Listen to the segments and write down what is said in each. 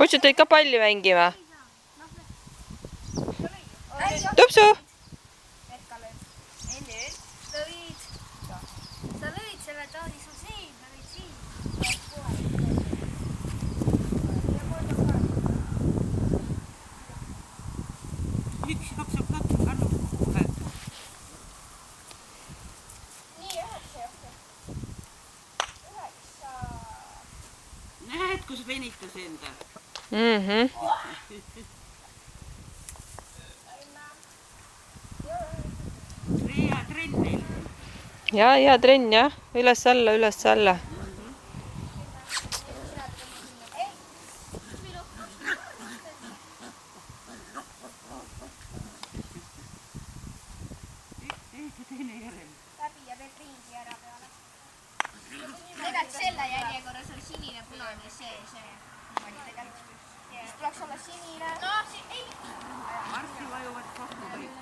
Kutsud ikka palli mängima? Tupsu! Sa lõid selle, ta oli sul siin, ta lõid siin. Üks jookseb kannu kohe. Nii, 9. Näed, kus venitas enda. Trenn neil. Ja trenn jah. Üles-alla, üles-alla. Teine järel. Läbi ja veel ringi ära peale. Tegelikult selle järjekorras on sinine, punane, see. Siis tuleks olla sinine. No, ei. Varsti vajuvad kokku kõik.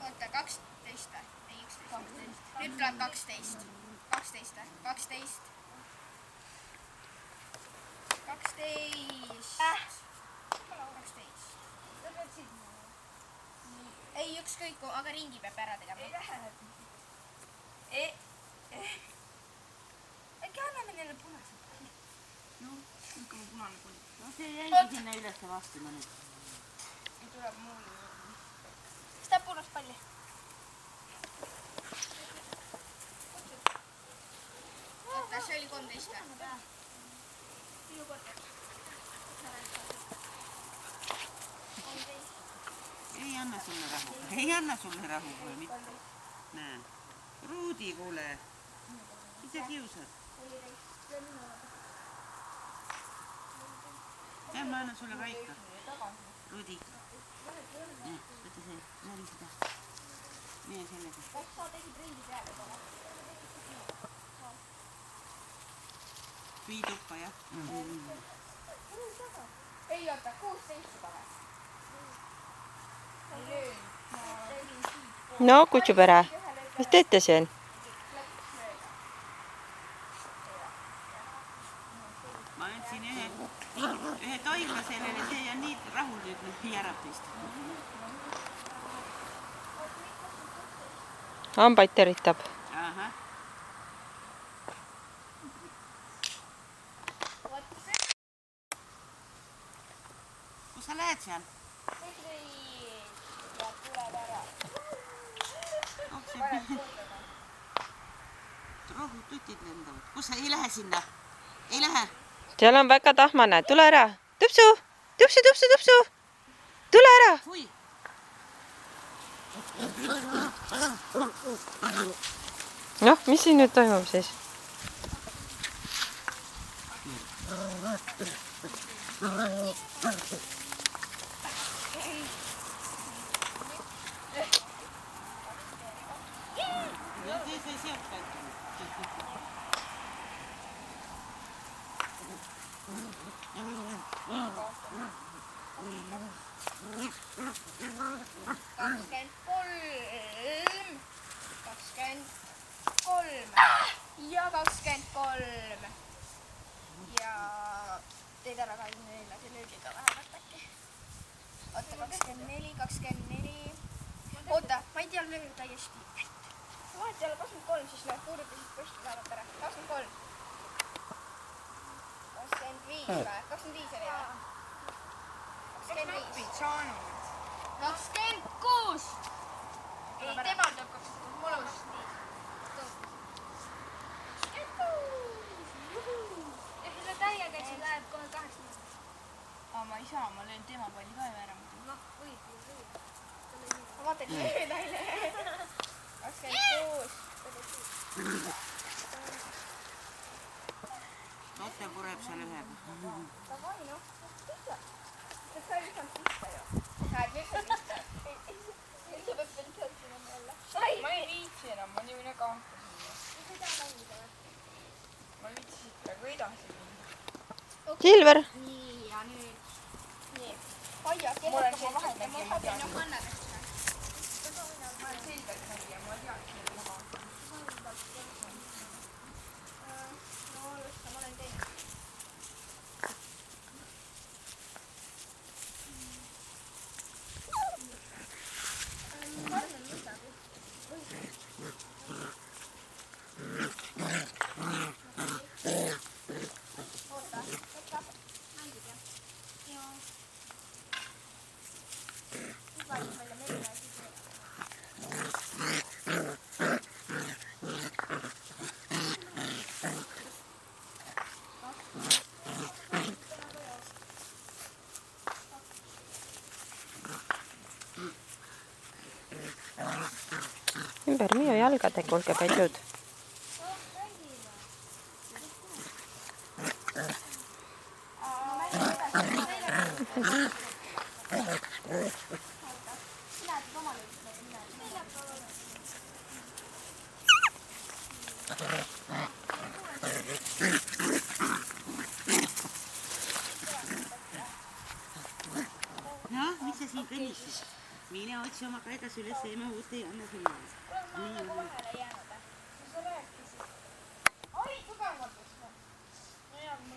Oota, 12 või? Ei, 11. Nüüd tuleb 12. 12. 12. 12. Ei, ükskõik, aga ringi peab ära tegema. Ei lähe. Äkki anname neile punased? No, ikka punane poli. No see jäigi sinna üles vastama nüüd. Ei tuleb muu. Seda punast palli. Oota, see oli 13. Minu kord. Ei anna sulle rahu. Ei anna sulle rahu või mitte. Näe. Ruudi, kuule. Ise kiusad. Tead, ma annan sulle ka ikka. Ruudi. Näe, võta see. Näri seda. Mine sellega. Sa tegid ringi peale pole. Vii tuppa, jah? Ei oota, 16 pole. No, kutsub ära. Mis teete siin? Ma andsin ühe toimla sellele, see on nii rahul nüüd järatist. Hambaid teritab. Ahah. Kus sa lähed seal? Rohututid lendavad. Kus sa ei lähe sinna? Ei lähe? Seal on väga tahmane. Tule ära. Tupsu! Tupsu, tupsu, tupsu! Tule ära! Fui! Noh, mis siin nüüd toimub siis? See sealt kanti. Ja 23. Ja teed ära 24, see löögiga vähemalt äkki. Oota, 24, 24. Oota, ma ei tea löögi täiesti. Vahet ei ole 23, siis läheb puudutased püsti lähevad ära. 23. 25 või? 25 oli või? 25. 26. Ei, temal tuleb 26. Mulust. 26. Ja selle täiega siis läheb kohe 8. Aga ma ei saa, ma löön tema palli ka ju ära. Noh, võib ju lüüa. Ma vaatan, et lööd aile. 26. Lotte pureb seal ühega. Davai, noh. Tihja. Sest sa ei lisanud pista ju. Näed, nüüd sa pista. Nüüd sa pead veel tõlkima jälle. Ma ei viitsi enam, ma nii üle kaotasin. Mis ei taha mängida või? Ma viitsin praegu edasi minna. Silver! Nii, ja nüüd. Nii. Aia, kellelt ma vahetan, ma soovin ju kannadesse. Ma olen selgelt nägija, ma tean, et ma kaotan. ümber minu jalgade, kuulge paljud. Noh, mis sa siin kõnnisid? Mine otsi oma käidas üles ja emme uut ei anna sulle.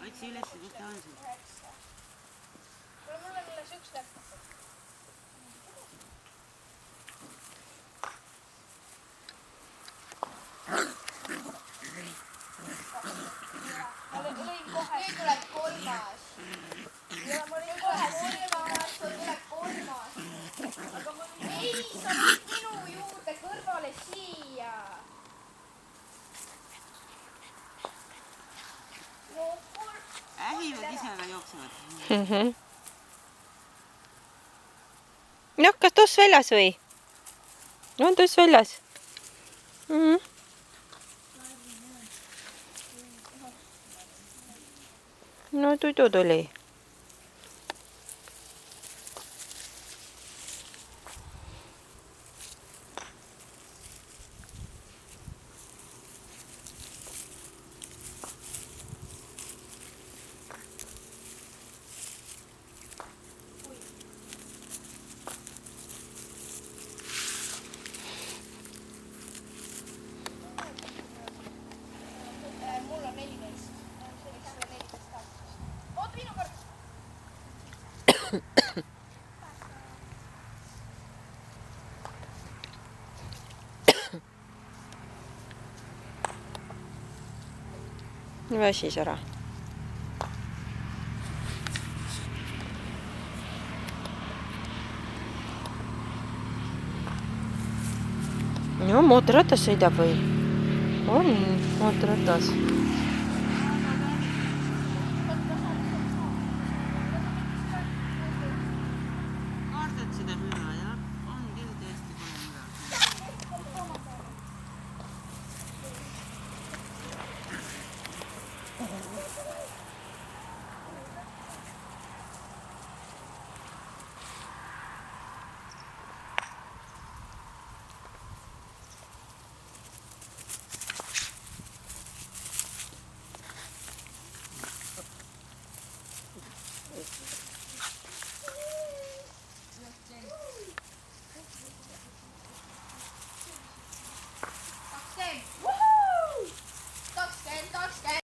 Otsi üles, kus ta on sul. Mul on alles üks läpp. Nüüd tuleb kolmas. Mul tuleb kolmas. Ei, sa viid minu juurde kõrvale siia. Ähivad ise aga jooksevad. Noh, kas tuss väljas või? On tuss väljas? No tudu tuli. Mul on 14. Selleks sulle 14 aastast. Oot, minu kord. Väsis ära. No mootorratas sõidab või? On mootorratas.